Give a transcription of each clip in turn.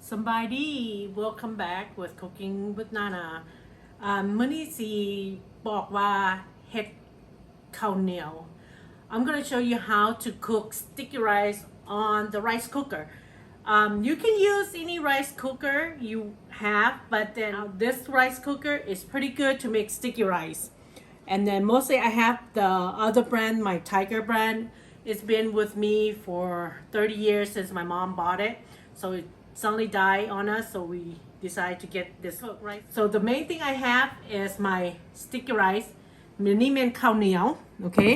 Somebody, welcome back with cooking with Nana มื้อนี้สิบอกว่าเฮ็ดข้าวเหนียว I'm gonna show you how to cook sticky rice on the rice cooker. You can use any rice cooker you have, but then this rice cooker is pretty good to make sticky rice. And then mostly I have the other brand, my Tiger brand. It's been with me for 30 years since my mom bought it. So it suddenly died on us, so we decided to get this hook, right? So the main thing I have is my sticky rice. Mini men khao niao, okay?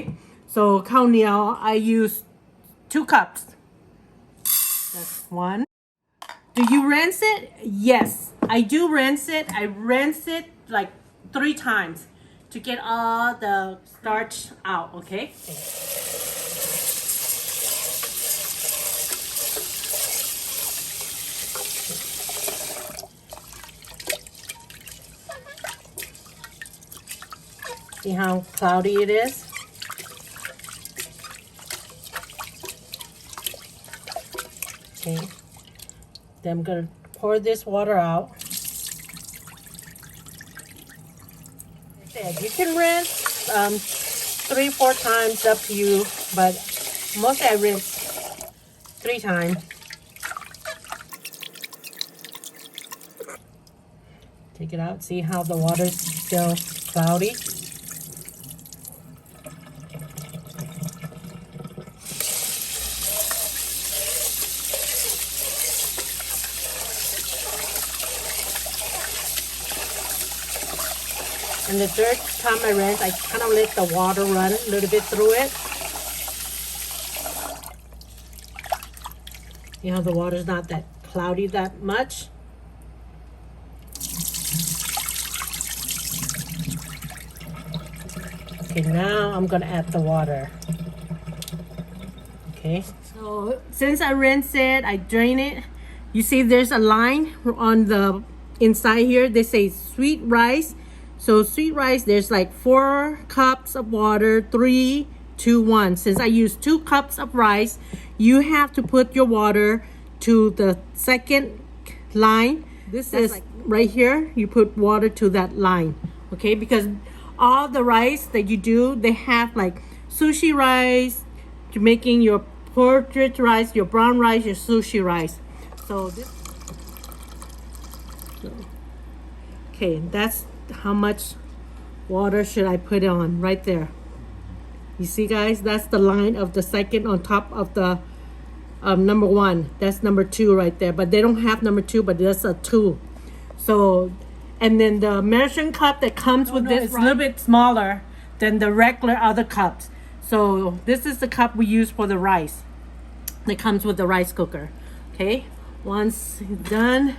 So khao niao, I use 2 cups. That's 1. Do you rinse it? Yes, I do rinse it. I rinse it like 3 times to get all the starch out, okay? See how cloudy it is? Okay. Then I'm gonna pour this water out. You can rinse 3-4 times, up to you, but mostly I rinse 3 times. Take it out. See how the water's still cloudy? And the third time I rinse, I kind of let the water run a little bit through it. You know, the water's not that cloudy that much. Okay, now I'm gonna add the water. Okay, so since I rinse it, I drain it. You see there's a line on the inside here. They say sweet rice. So sweet rice, there's like 4 cups of water, 3, 2, 1. Since I use 2 cups of rice, you have to put your water to the second line. This is like right here. You put water to that line, okay? Because all the rice that you do, they have like sushi rice, to making your portrait rice, your brown rice, your sushi rice. So this, okay, that's how much water should I put on right there. You see, guys, that's the line of the second on top of the number 1. That's number 2 right there, but they don't have number 2, but that's a 2. So, and then the measuring cup that comes with this is a little bit smaller than the regular other cups. So this is the cup we use for the rice that comes with the rice cooker. Okay, once it's done,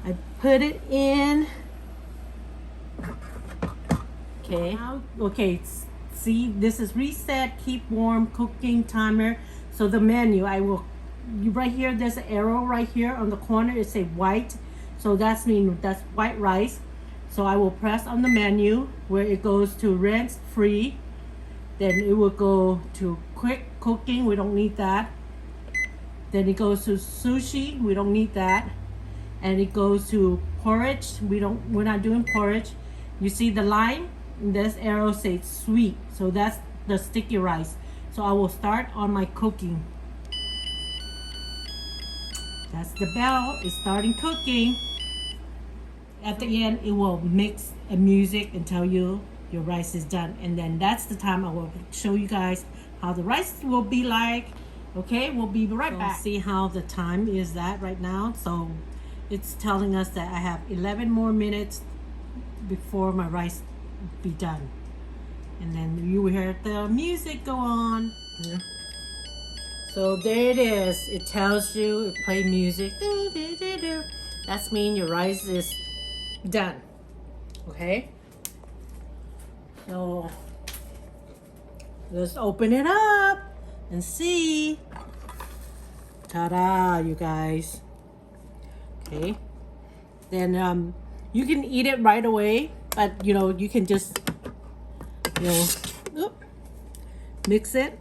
I put it in. Okay, see, this is reset, keep warm, cooking timer. So the menu, right here, there's an arrow right here on the corner. It say white, so that's white rice. So I will press on the menu where it goes to rinse free. Then it will go to quick cooking. We don't need that. Then it goes to sushi. We don't need that. And it goes to porridge. We're not doing porridge. You see the line? This arrow says sweet, so that's the sticky rice. So I will start on my cooking. That's the bell. It's starting cooking. At the end, it will mix a music and tell you your rice is done. And then that's the time I will show you guys how the rice will be like. Okay, we'll be right back. See how the time is that right now. So it's telling us that I have 11 more minutes before my rice be done. And then you will hear the music go on. Yeah. So there it is. It tells you, it play music. That's mean your rice is done. Okay? So let's open it up and see. Ta-da, you guys. Okay. Then you can eat it right away, but you know, you can just mix it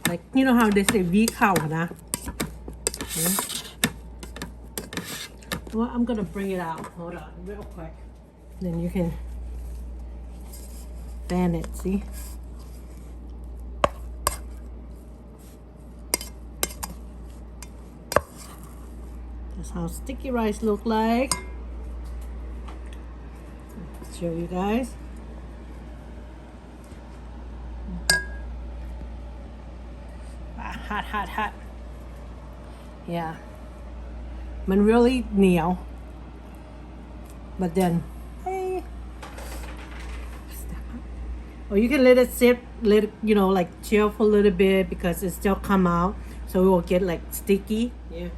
like, you know how they say V cow, nah? Well, I'm gonna bring it out. Hold on, real quick. Then you can fan it, see? That's how sticky rice look like. Let's show you guys. Hot, hot, hot. Yeah. มัน really เหนียว but then hey, or you can let it sit, let it, you know, like chill for a little bit because it still come out, so it will get like sticky. Yeah,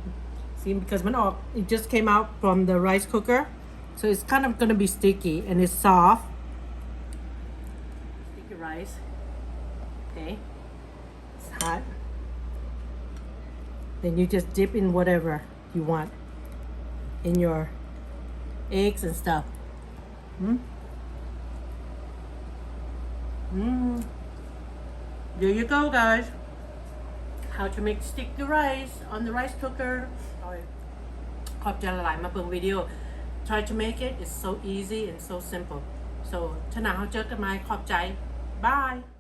see, because when it just came out from the rice cooker, so it's kind of gonna be sticky and it's soft. Sticky rice. Okay, it's hot. Then you just dip in whatever you want in your eggs and stuff. There you go, guys. How to make sticky rice on the rice cooker. ขอบใจหลายๆมาเบิ่งวิดีโอ Try to make it. It's so easy and so simple. So ถ้าหนาเขาเจอกันไหมขอบใจ Bye.